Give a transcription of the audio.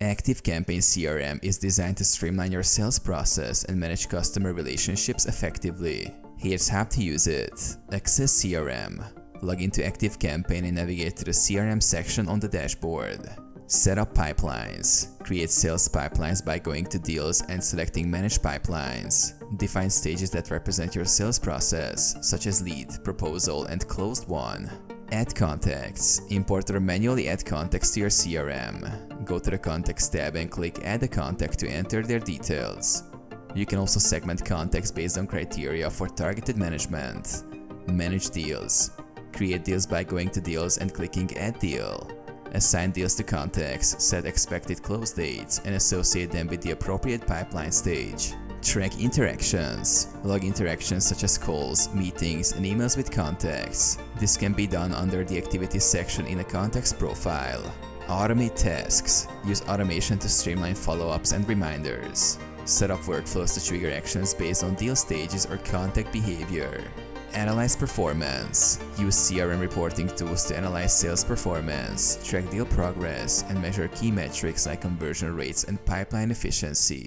ActiveCampaign CRM is designed to streamline your sales process and manage customer relationships effectively. Here's how to use it. Access CRM. Log into ActiveCampaign and navigate to the CRM section on the dashboard. Set up pipelines. Create sales pipelines by going to Deals and selecting Manage Pipelines. Define stages that represent your sales process, such as lead, proposal, and closed won. Add contacts. Import or manually add contacts to your CRM. Go to the Contacts tab and click Add a contact to enter their details. You can also segment contacts based on criteria for targeted management. Manage deals. Create deals by going to Deals and clicking Add Deal. Assign deals to contacts, set expected close dates, and associate them with the appropriate pipeline stage. Track interactions. Log interactions such as calls, meetings, and emails with contacts. This can be done under the Activities section in a contact's profile. Automate tasks. Use automation to streamline follow-ups and reminders. Set up workflows to trigger actions based on deal stages or contact behavior. Analyze performance. Use CRM reporting tools to analyze sales performance, track deal progress, and measure key metrics like conversion rates and pipeline efficiency.